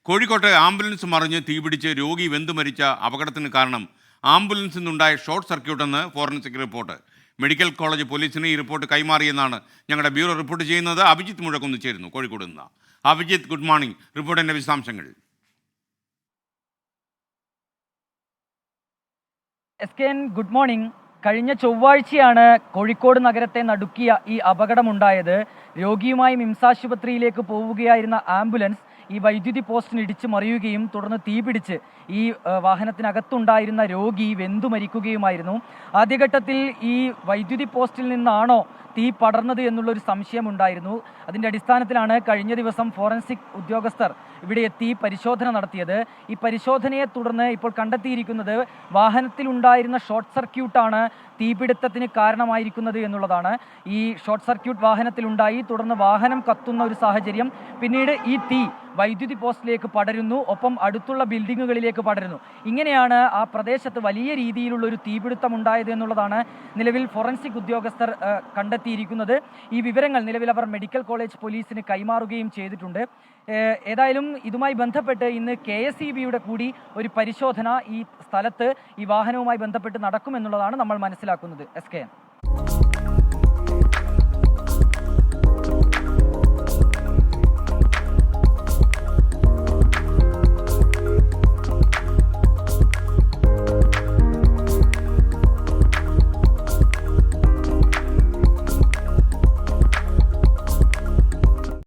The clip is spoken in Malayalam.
കോഴിക്കോട്ട് ആംബുലൻസ് മറിഞ്ഞ് തീപിടിച്ച് രോഗി വെന്തു മരിച്ച അപകടത്തിന് കാരണം ആംബുലൻസിൽ നിന്നുണ്ടായ ഷോർട്ട് സർക്യൂട്ടെന്ന് ഫോറൻസിക് റിപ്പോർട്ട്. മെഡിക്കൽ കോളേജ് പോലീസിന് ഈ റിപ്പോർട്ട് കൈമാറിയെന്നാണ് ഞങ്ങളുടെ ബ്യൂറോ റിപ്പോർട്ട് ചെയ്യുന്നത്. അഭിജിത്ത് മുഴക്കുന്ന് ചേരുന്നു കോഴിക്കോട് നിന്ന്. Abhijith, good morning. റിപ്പോർട്ടിൻ്റെ വിശദാംശങ്ങൾ. Good morning. കഴിഞ്ഞ ചൊവ്വാഴ്ചയാണ് കോഴിക്കോട് നഗരത്തെ നടുക്കിയ ഈ അപകടമുണ്ടായത്. രോഗിയുമായി മിംസ് ആശുപത്രിയിലേക്ക് പോവുകയായിരുന്ന ആംബുലൻസ് ഈ വൈദ്യുതി പോസ്റ്റിന് ഇടിച്ച് മറിയുകയും തുടർന്ന് തീപിടിച്ച് ഈ വാഹനത്തിനകത്തുണ്ടായിരുന്ന രോഗി വെന്തു മരിക്കുകയുമായിരുന്നു. ആദ്യഘട്ടത്തിൽ ഈ വൈദ്യുതി പോസ്റ്റിൽ നിന്നാണോ തീ പടർന്നത് എന്നുള്ളൊരു സംശയമുണ്ടായിരുന്നു. അതിൻ്റെ അടിസ്ഥാനത്തിലാണ് കഴിഞ്ഞ ദിവസം ഫോറൻസിക് ഉദ്യോഗസ്ഥർ ഇവിടെ എത്തി പരിശോധന നടത്തിയത്. ഈ പരിശോധനയെ തുടർന്ന് ഇപ്പോൾ കണ്ടെത്തിയിരിക്കുന്നത് വാഹനത്തിലുണ്ടായിരുന്ന ഷോർട്ട് സർക്യൂട്ടാണ് തീപിടുത്തത്തിന് കാരണമായിരിക്കുന്നത് എന്നുള്ളതാണ്. ഈ ഷോർട്ട് സർക്യൂട്ട് വാഹനത്തിലുണ്ടായി, തുടർന്ന് വാഹനം കത്തുന്ന ഒരു സാഹചര്യം, പിന്നീട് ഈ തീ വൈദ്യുതി പോസ്റ്റിലേക്ക് പടരുന്നു, ഒപ്പം അടുത്തുള്ള ബിൽഡിങ്ങുകളിലേക്ക് പടരുന്നു. ഇങ്ങനെയാണ് ആ പ്രദേശത്ത് വലിയ രീതിയിലുള്ള ഒരു തീപിടുത്തം ഉണ്ടായത് എന്നുള്ളതാണ് നിലവിൽ ഫോറൻസിക് ഉദ്യോഗസ്ഥർ കണ്ടെത്തിയിരിക്കുന്നത്. ഈ വിവരങ്ങൾ നിലവിൽ അവർ മെഡിക്കൽ കോളേജ് പോലീസിന് കൈമാറുകയും ചെയ്തിട്ടുണ്ട്. ഏതായാലും ഇതുമായി ബന്ധപ്പെട്ട് ഇന്ന് KSEBയുടെ കൂടി ഒരു പരിശോധന ഈ സ്ഥലത്ത് ഈ വാഹനവുമായി ബന്ധപ്പെട്ട് നടക്കുമെന്നുള്ളതാണ് നമ്മൾ മനസ്സിലാക്കുന്നത്. SKN.